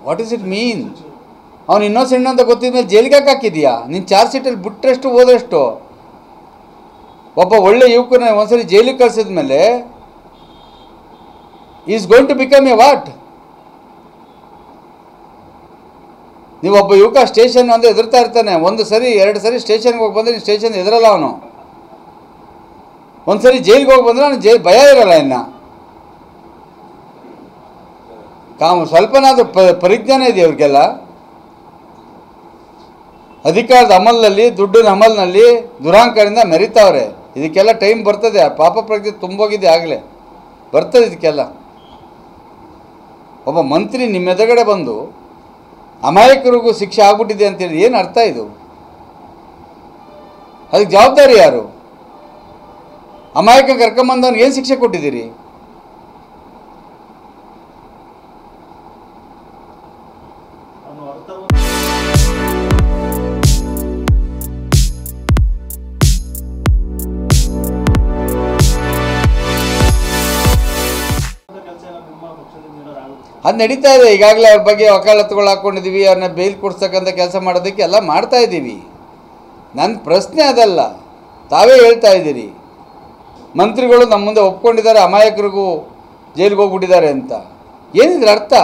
What is it mean? ಅವನು innocent ಅಂತ ಗೊತ್ತಿದ ಮೇಲೆ ಜೈಲಿಗೆ ಹಾಕಿದ್ಯಾ? ನೀನು ಚಾರ್ಜ್ ಶೀಟಲ್ಲಿ ಬಿಟ್ಟರೆಷ್ಟು ಓದಷ್ಟು? ಒಬ್ಬ ಒಳ್ಳೆ ಯುವಕನ ಒಂದ್ಸರಿ ಜೈಲಿಗೆ ಕಳಿಸಿದ ಮೇಲೆ is going to become a what? ನೀವೊಬ್ಬ ಯುವಕ ಸ್ಟೇಷನ್ ಅಂದರೆ ಎದುರ್ತಾ ಇರ್ತಾನೆ. ಒಂದು ಸರಿ ಎರಡು ಸರಿ ಸ್ಟೇಷನ್ಗೆ ಹೋಗಿ ಬಂದರೆ ಸ್ಟೇಷನ್ ಎದುರಲ್ಲ ಅವನು. ಒಂದು ಸರಿ ಜೈಲಿಗೆ ಹೋಗಿ ಬಂದರೆ ಅವನು ಭಯ ಇರಲ್ಲ ಇನ್ನು. ಸ್ವಲ್ಪನಾದ್ರೂ ಪರಿಜ್ಞಾನ ಇದೆ ಅವ್ರಿಗೆಲ್ಲ. ಅಧಿಕಾರದ ಅಮಲ್ನಲ್ಲಿ, ದುಡ್ಡಿನ ಅಮಲ್ನಲ್ಲಿ ದುರಾಂಕರದಿಂದ ಮೆರಿತಾವ್ರೆ. ಇದಕ್ಕೆಲ್ಲ ಟೈಮ್ ಬರ್ತದೆ. ಪಾಪ ಪ್ರಜ್ಞೆ ತುಂಬೋಗಿದೆ ಆಗಲೇ, ಬರ್ತದೆ ಇದಕ್ಕೆಲ್ಲ. ಒಬ್ಬ ಮಂತ್ರಿ ನಿಮ್ಮ ಎದುರುಗಡೆ ಬಂದು ಅಮಾಯಕರಿಗೂ ಶಿಕ್ಷೆ ಆಗ್ಬಿಟ್ಟಿದೆ ಅಂತೇಳಿ ಏನು ಅರ್ಥ ಇದು? ಅದಕ್ಕೆ ಜವಾಬ್ದಾರಿ ಯಾರು? ಅಮಾಯಕ ಕರ್ಕೊಂಬಂದವನಿಗೆ ಏನು ಶಿಕ್ಷೆ ಕೊಟ್ಟಿದ್ದೀರಿ? ಅದು ನಡೀತಾ ಇದೆ ಈಗಾಗಲೇ. ಅವ್ರ ಬಗ್ಗೆ ವಕಾಲತ್ತುಗಳು ಹಾಕ್ಕೊಂಡಿದ್ದೀವಿ. ಅವ್ರನ್ನ ಬೇಲ್ ಕೊಡ್ಸ್ತಕ್ಕಂಥ ಕೆಲಸ ಮಾಡೋದಕ್ಕೆ ಎಲ್ಲ ಮಾಡ್ತಾ ಇದ್ದೀವಿ. ನನ್ನ ಪ್ರಶ್ನೆ ಅದಲ್ಲ. ತಾವೇ ಹೇಳ್ತಾ ಇದ್ದೀರಿ ಮಂತ್ರಿಗಳು ನಮ್ಮ ಮುಂದೆ ಒಪ್ಕೊಂಡಿದ್ದಾರೆ ಅಮಾಯಕರಿಗೂ ಜೈಲಿಗೆ ಹೋಗ್ಬಿಟ್ಟಿದ್ದಾರೆ ಅಂತ. ಏನಿದ್ರ ಅರ್ಥ?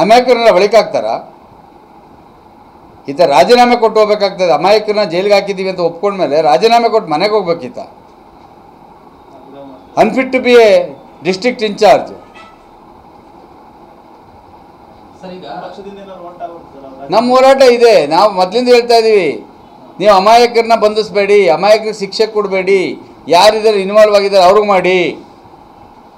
ಅಮಾಯಕರನ್ನ ಬಳಿಕ ಹಾಕ್ತಾರಾ? ಈತ ರಾಜೀನಾಮೆ ಕೊಟ್ಟು ಹೋಗ್ಬೇಕಾಗ್ತದೆ. ಅಮಾಯಕರನ್ನ ಜೈಲಿಗೆ ಹಾಕಿದ್ದೀವಿ ಅಂತ ಒಪ್ಕೊಂಡ್ಮೇಲೆ ರಾಜೀನಾಮೆ ಕೊಟ್ಟು ಮನೆಗೆ ಹೋಗ್ಬೇಕೀತ. Unfit to be a district in charge. ನಮ್ಮ ಹೋರಾಟ ಇದೆ. ನಾವು ಮೊದಲಿಂದ ಹೇಳ್ತಾ ಇದ್ದೀವಿ, ನೀವು ಅಮಾಯಕರನ್ನ ಬಂಧಿಸಬೇಡಿ, ಅಮಾಯಕರಿಗೆ ಶಿಕ್ಷೆ ಕೊಡಬೇಡಿ, ಯಾರಿದ್ದಾರೆ ಇನ್ವಾಲ್ವ್ ಆಗಿದ್ದಾರೆ ಅವ್ರಿಗೆ ಮಾಡಿ.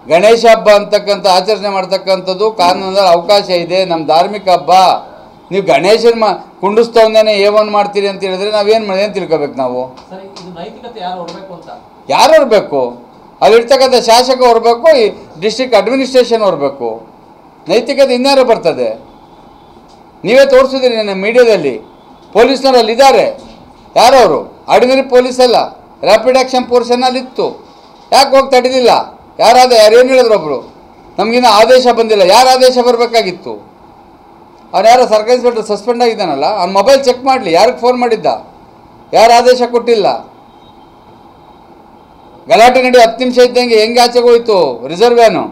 ಗಣೇಶ ಹಬ್ಬ ಅಂತಕ್ಕಂಥ ಆಚರಣೆ ಮಾಡ್ತಕ್ಕಂಥದ್ದು ಕಾನೂನಲ್ಲಿ ಅವಕಾಶ ಇದೆ. ನಮ್ಮ ಧಾರ್ಮಿಕ ಹಬ್ಬ. ನೀವು ಗಣೇಶನ ಕುಂಡಿಸ್ತವನ್ನೇ ಏವನ್ ಮಾಡ್ತೀರಿ ಅಂತ ಹೇಳಿದ್ರೆ ನಾವೇನು ತಿಳ್ಕೊಬೇಕು? ನಾವು ಯಾರು ಇರಬೇಕು? ಅಲ್ಲಿರ್ತಕ್ಕಂಥ ಶಾಸಕ ಹೊರಬೇಕು, ಈ ಡಿಸ್ಟ್ರಿಕ್ಟ್ ಅಡ್ಮಿನಿಸ್ಟ್ರೇಷನ್ ಹೊರಬೇಕು. ನೈತಿಕತೆ ಇನ್ಯಾರು ಬರ್ತದೆ? ನೀವೇ ತೋರಿಸಿದ್ರಿ ನನ್ನ ಮೀಡಿಯಾದಲ್ಲಿ. ಪೊಲೀಸ್ನವ್ರು ಇದ್ದಾರೆ. ಯಾರವರು? ಆರ್ಡಿನರಿ ಪೊಲೀಸ್ ಅಲ್ಲ, ರ್ಯಾಪಿಡ್ ಆ್ಯಕ್ಷನ್ ಫೋರ್ಸನ್ನಲ್ಲಿತ್ತು. ಯಾಕೆ ಹೋಗಿ ತಡೆದಿಲ್ಲ? ಯಾರೇನು ಹೇಳಿದ್ರು? ಒಬ್ಬರು ನಮಗಿನ್ನ ಆದೇಶ ಬಂದಿಲ್ಲ. ಯಾರು ಆದೇಶ ಬರಬೇಕಾಗಿತ್ತು? ಅವ್ನು ಯಾರೋ ಸರ್ಕಾರಿ ಇನ್ಸ್ಪೆಕ್ಟರ್ ಸಸ್ಪೆಂಡ್ ಆಗಿದ್ದಾನಲ್ಲ, ಅವ್ನ ಮೊಬೈಲ್ ಚೆಕ್ ಮಾಡಲಿ. ಯಾರಿಗೆ ಫೋನ್ ಮಾಡಿದ್ದ? ಯಾರು ಆದೇಶ ಕೊಟ್ಟಿಲ್ಲ? ಗಲಾಟೆ ನಡಿ 10 ನಿಮಿಷ ಇದ್ದಂಗೆ ಹೆಂಗೆ ಆಚೆಗೆ ಹೋಯ್ತು ರಿಸರ್ವ್ ವ್ಯಾನು?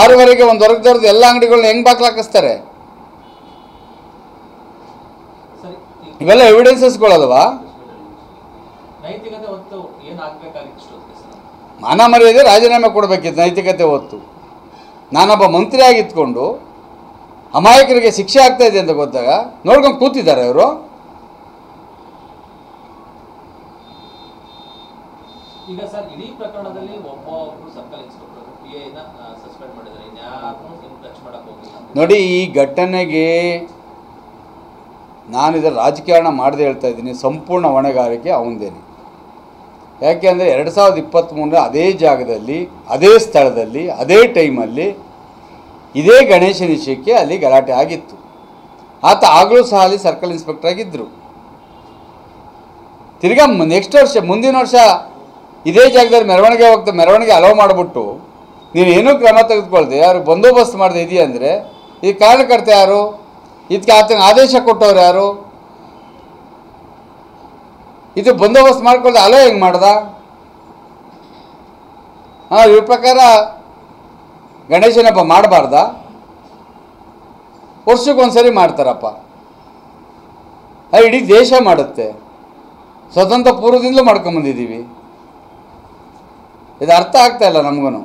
6:30ಗೆ ಒಂದು ಹೊರಗದವ್ರದ್ದು ಎಲ್ಲ ಅಂಗಡಿಗಳನ್ನ ಹೆಂಗೆ ಬಾಕ್ಲು ಹಾಕಿಸ್ತಾರೆ? ಇವೆಲ್ಲ ಎವಿಡೆನ್ಸಸ್ಗಳಲ್ವಾ? ಮಾನ ಮರ್ಯಾದೆ ರಾಜೀನಾಮೆ ಕೊಡಬೇಕಿತ್ತು. ನೈತಿಕತೆ ಹೊತ್ತು ನಾನೊಬ್ಬ ಮಂತ್ರಿ ಆಗಿತ್ಕೊಂಡು ಅಮಾಯಕರಿಗೆ ಶಿಕ್ಷೆ ಆಗ್ತಾ ಇದೆ ಅಂತ ಗೊತ್ತಾಗ ನೋಡ್ಕೊಂಡು ಕೂತಿದ್ದಾರೆ ಅವರು. ಈಗ ಸರ್, ಇಡೀ ಪ್ರಕರಣದಲ್ಲಿ ಒಬ್ಬರು ಸರ್ಕಲ್ ಇನ್ಸ್ಪೆಕ್ಟರ್ PI ಸಸ್ಪೆಂಡ್ ಮಾಡಿದ್ದಾರೆ. ಇನ್ಯಾರನ್ನೂ ಟಚ್ ಮಾಡಕ್ಕೆ ಹೋಗಿಲ್ಲ. ನೋಡಿ, ಈ ಘಟನೆಗೆ ನಾನು ಇದರ ರಾಜಕಾರಣ ಮಾಡದೆ ಹೇಳ್ತಾ ಇದ್ದೀನಿ. ಸಂಪೂರ್ಣ ಹೊಣೆಗಾರಿಕೆ ಅವನದೇನೆ. ಯಾಕೆ ಅಂದರೆ 2023 ಅದೇ ಜಾಗದಲ್ಲಿ, ಅದೇ ಸ್ಥಳದಲ್ಲಿ, ಅದೇ ಟೈಮಲ್ಲಿ ಇದೇ ಗಣೇಶ ವಿಷಯಕ್ಕೆ ಅಲ್ಲಿ ಗಲಾಟೆ ಆಗಿತ್ತು. ಆತ ಆಗಲೂ ಸಹ ಅಲ್ಲಿ ಸರ್ಕಲ್ ಇನ್ಸ್ಪೆಕ್ಟರ್ ಆಗಿದ್ದರು. ತಿರ್ಗಾ ನೆಕ್ಸ್ಟ್ ವರ್ಷ, ಮುಂದಿನ ವರ್ಷ ಇದೇ ಜಾಗದಲ್ಲಿ ಮೆರವಣಿಗೆ ಅಲೋ ಮಾಡಿಬಿಟ್ಟು ನೀವೇನೂ ಕ್ರಮ ತೆಗೆದುಕೊಳ್ದೆ ಅವ್ರಿಗೆ ಬಂದೋಬಸ್ತ್ ಮಾಡದೆ ಇದೆಯಾ ಅಂದರೆ ಈ ಕಾರಣಕರ್ತ ಯಾರು? ಇದಕ್ಕೆ ಆತನ ಆದೇಶ ಕೊಟ್ಟವ್ರು ಯಾರು? ಇದು ಬಂದೋಬಸ್ತ್ ಮಾಡ್ಕೊಳ್ದೆ ಅಲೋ ಹೆಂಗೆ ಮಾಡ್ದ? ಇವ್ರ ಪ್ರಕಾರ ಗಣೇಶನ ಹಬ್ಬ ಮಾಡಬಾರ್ದ? ವರ್ಷಕ್ಕೊಂದ್ಸರಿ ಮಾಡ್ತಾರಪ್ಪ. ಇಡೀ ದೇಶ ಮಾಡುತ್ತೆ. ಸ್ವತಂತ್ರ ಪೂರ್ವದಿಂದಲೂ ಮಾಡ್ಕೊಂಬಂದಿದ್ದೀವಿ. ಇದು ಅರ್ಥ ಆಗ್ತಾ ಇಲ್ಲ ನಮಗೂ.